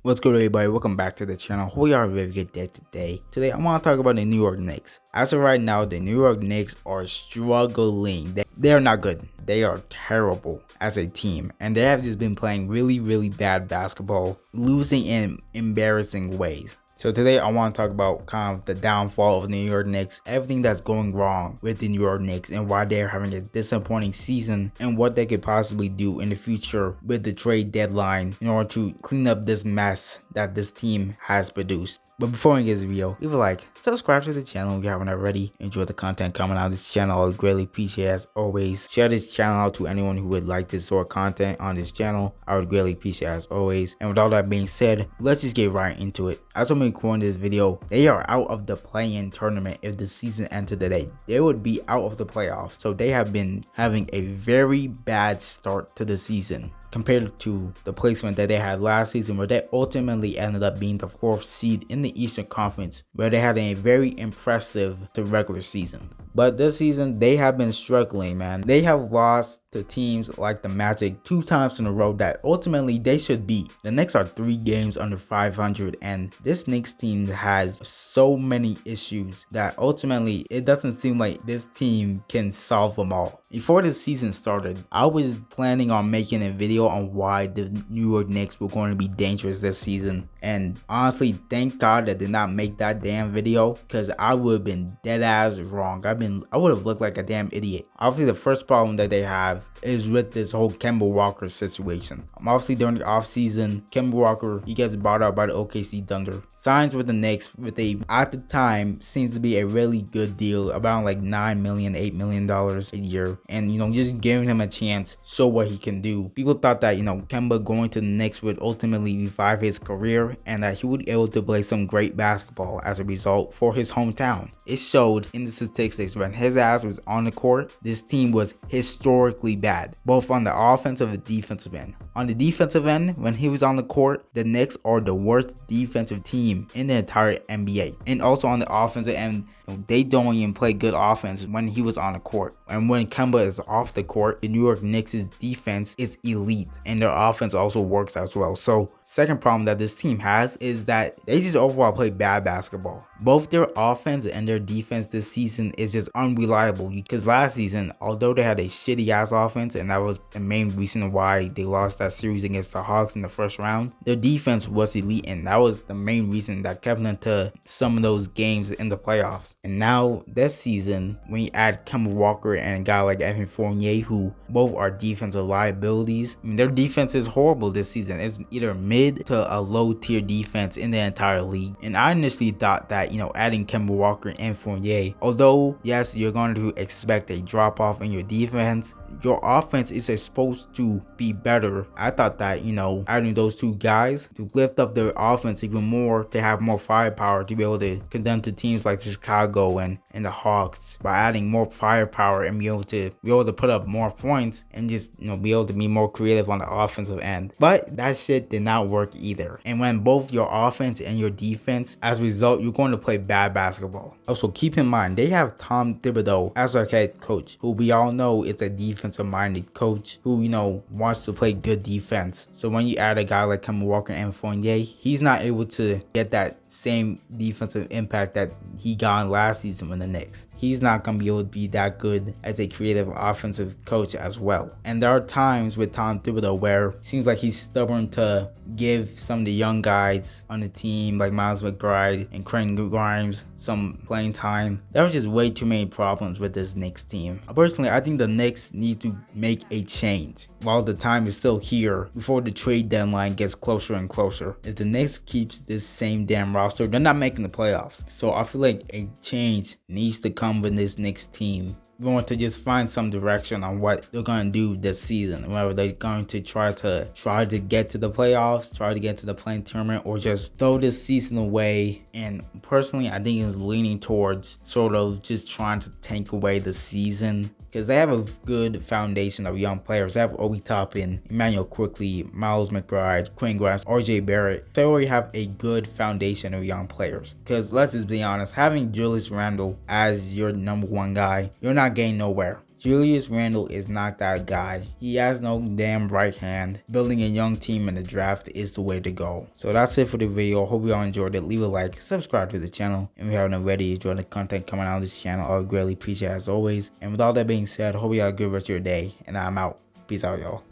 What's good, everybody? Welcome back to the channel. Hope you are having a very good day today. Today, I want to talk about the New York Knicks. As of right now, the New York Knicks are struggling. They are not good. They are terrible as a team, and they have just been playing really bad basketball, losing in embarrassing ways. So today I want to talk about kind of the downfall of the New York Knicks, everything that's going wrong with the New York Knicks and why they're having a disappointing season and what they could possibly do in the future with the trade deadline in order to clean up this mess that this team has produced. But before we get this video, leave a like, subscribe to the channel if you haven't already, enjoy the content coming out of this channel. I would greatly appreciate it as always. Share this channel out to anyone who would like this sort of content on this channel. I would greatly appreciate it as always. And with all that being said, let's just get right into it. As I'm recording this video, they are out of the play-in tournament. If the season ended today, they would be out of the playoffs. So they have been having a very bad start to the season compared to the placement that they had last season, where they ultimately ended up being the 4th seed in the Eastern Conference, where they had a very impressive regular season. But this season, they have been struggling, man. They have lost to teams like the Magic 2 times in a row that ultimately they should beat. The Knicks are 3 games under 500, and this Knicks team has so many issues that ultimately it doesn't seem like this team can solve them all. Before the season started, I was planning on making a video on why the New York Knicks were going to be dangerous this season, and honestly, thank God I did not make that damn video, because I would have been dead ass wrong. I would have looked like a damn idiot. Obviously, the first problem that they have is with this whole Kemba Walker situation. Obviously, during the offseason, Kemba Walker, he gets bought out by the OKC Thunder, signs with the Knicks with at the time, seems to be a really good deal, about like $9 million, $8 million a year, and just giving him a chance, show what he can do. People thought that Kemba going to the Knicks would ultimately revive his career, and that he would be able to play some great basketball as a result for his hometown. It showed in the statistics. When his ass was on the court, this team was historically bad, both on the offensive and defensive end. On the defensive end, when he was on the court, the Knicks are the worst defensive team in the entire NBA. And also on the offensive end, they don't even play good offense when he was on the court. And when Kemba is off the court, the New York Knicks' defense is elite, and their offense also works as well. So second problem that this team has is that they just overall play bad basketball. Both their offense and their defense this season is just unreliable, because last season, although they had a shitty ass offense, and that was the main reason why they lost that series against the Hawks in the first round, their defense was elite, and that was the main reason that kept them to some of those games in the playoffs. And now this season, when you add Kemba Walker and a guy like Evan Fournier, who both are defensive liabilities, their defense is horrible this season. It's either mid to a low tier defense in the entire league. And I initially thought that adding Kemba Walker and Fournier, although yes, you're going to expect a drop off in your defense, your offense is supposed to be better. I thought that adding those two guys to lift up their offense even more, to have more firepower, to be able to condemn to teams like Chicago and the Hawks, by adding more firepower and be able to put up more points and just be able to be more creative on the offensive end. But that shit did not work either. And when both your offense and your defense, as a result, you're going to play bad basketball. Also, keep in mind, they have Tom Thibodeau as their head coach, who we all know is a defensive minded coach who wants to play good defense. So when you add a guy like Kemba Walker and Fournier, he's not able to get that same defensive impact that he got last season with the Knicks. He's not going to be able to be that good as a creative offensive coach as well. And there are times with Tom Thibodeau where it seems like he's stubborn to give some of the young guys on the team like Miles McBride and Craig Grimes some playing time. There were just way too many problems with this Knicks team. Personally, I think the Knicks need to make a change while the time is still here before the trade deadline gets closer and closer. If the Knicks keeps this same damn roster, they're not making the playoffs. So I feel like a change needs to come with this Knicks team. We want to just find some direction on what they're going to do this season, whether they're going to try to get to the playoffs, try to get to the play-in tournament, or just throw this season away. And personally, I think it's leaning towards sort of just trying to tank away the season, because they have a good foundation of young players. They have Obi Toppin, Emmanuel Quickly, Miles McBride, Quinn Grimes, RJ Barrett. They already have a good foundation of young players. Because let's just be honest, having Julius Randle as your number one guy, you're not getting nowhere. Julius Randle is not that guy. He has no damn right hand. Building a young team in the draft is the way to go. So that's it for the video. Hope y'all enjoyed it. Leave a like, subscribe to the channel, and if you haven't already, enjoy the content coming out of this channel. I would greatly appreciate it as always. And with all that being said, hope y'all have a good rest of your day, and I'm out. Peace out, y'all.